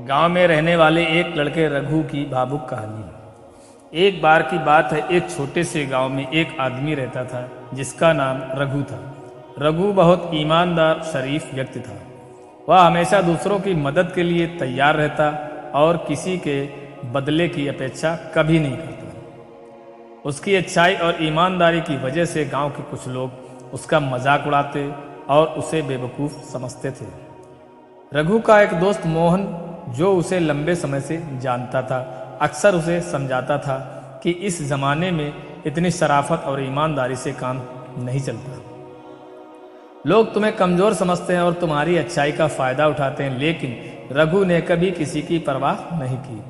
गांव में रहने वाले एक लड़के रघु की भावुक कहानी। एक बार की बात है, एक छोटे से गांव में एक आदमी रहता था जिसका नाम रघु था। रघु बहुत ईमानदार शरीफ व्यक्ति था। वह हमेशा दूसरों की मदद के लिए तैयार रहता और किसी के बदले की अपेक्षा कभी नहीं करता। उसकी अच्छाई और ईमानदारी की वजह से गांव के कुछ लोग उसका मजाक उड़ाते और उसे बेवकूफ़ समझते थे। रघु का एक दोस्त मोहन, जो उसे लंबे समय से जानता था, अक्सर उसे समझाता था कि इस ज़माने में इतनी शराफत और ईमानदारी से काम नहीं चलता। लोग तुम्हें कमज़ोर समझते हैं और तुम्हारी अच्छाई का फ़ायदा उठाते हैं। लेकिन रघु ने कभी किसी की परवाह नहीं की।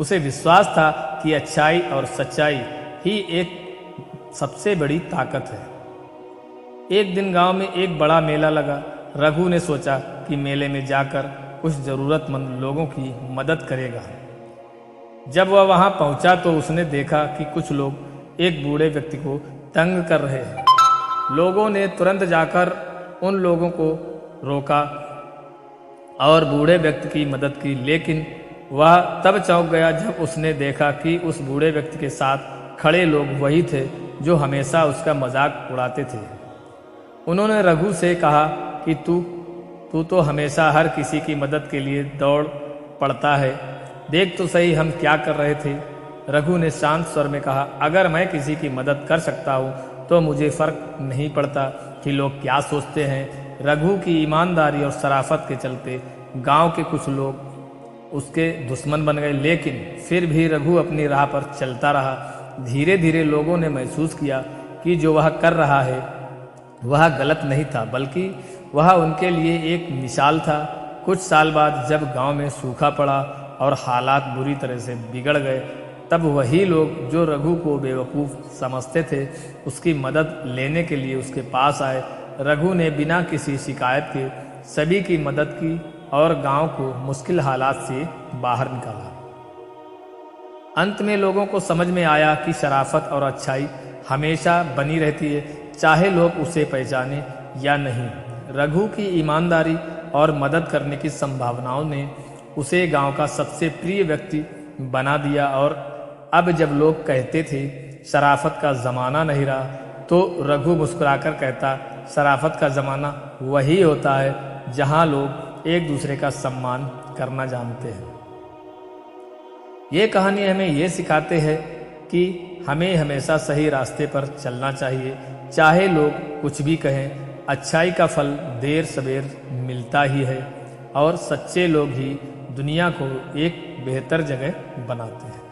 उसे विश्वास था कि अच्छाई और सच्चाई ही एक सबसे बड़ी ताकत है। एक दिन गांव में एक बड़ा मेला लगा। रघु ने सोचा कि मेले में जाकर कुछ ज़रूरतमंद लोगों की मदद करेगा। जब वह वहां पहुंचा तो उसने देखा कि कुछ लोग एक बूढ़े व्यक्ति को तंग कर रहे हैं। लोगों ने तुरंत जाकर उन लोगों को रोका और बूढ़े व्यक्ति की मदद की, लेकिन वह तब चौंक गया जब उसने देखा कि उस बूढ़े व्यक्ति के साथ खड़े लोग वही थे जो हमेशा उसका मजाक उड़ाते थे। उन्होंने रघु से कहा कि तू तो हमेशा हर किसी की मदद के लिए दौड़ पड़ता है। देख तो सही हम क्या कर रहे थे। रघु ने शांत स्वर में कहा, अगर मैं किसी की मदद कर सकता हूँ तो मुझे फर्क नहीं पड़ता कि लोग क्या सोचते हैं। रघु की ईमानदारी और शराफत के चलते गांव के कुछ लोग उसके दुश्मन बन गए, लेकिन फिर भी रघु अपनी राह पर चलता रहा। धीरे धीरे लोगों ने महसूस किया कि जो वह कर रहा है वह गलत नहीं था, बल्कि वह उनके लिए एक मिसाल था। कुछ साल बाद जब गांव में सूखा पड़ा और हालात बुरी तरह से बिगड़ गए, तब वही लोग जो रघु को बेवकूफ़ समझते थे उसकी मदद लेने के लिए उसके पास आए। रघु ने बिना किसी शिकायत के सभी की मदद की और गांव को मुश्किल हालात से बाहर निकाला। अंत में लोगों को समझ में आया कि शराफत और अच्छाई हमेशा बनी रहती है, चाहे लोग उसे पहचाने या नहीं। रघु की ईमानदारी और मदद करने की संभावनाओं ने उसे गांव का सबसे प्रिय व्यक्ति बना दिया। और अब जब लोग कहते थे शराफत का ज़माना नहीं रहा, तो रघु मुस्कुराकर कहता, शराफत का ज़माना वही होता है जहां लोग एक दूसरे का सम्मान करना जानते हैं। ये कहानी हमें ये सिखाते हैं कि हमें हमेशा सही रास्ते पर चलना चाहिए, चाहे लोग कुछ भी कहें। अच्छाई का फल देर सवेर मिलता ही है और सच्चे लोग ही दुनिया को एक बेहतर जगह बनाते हैं।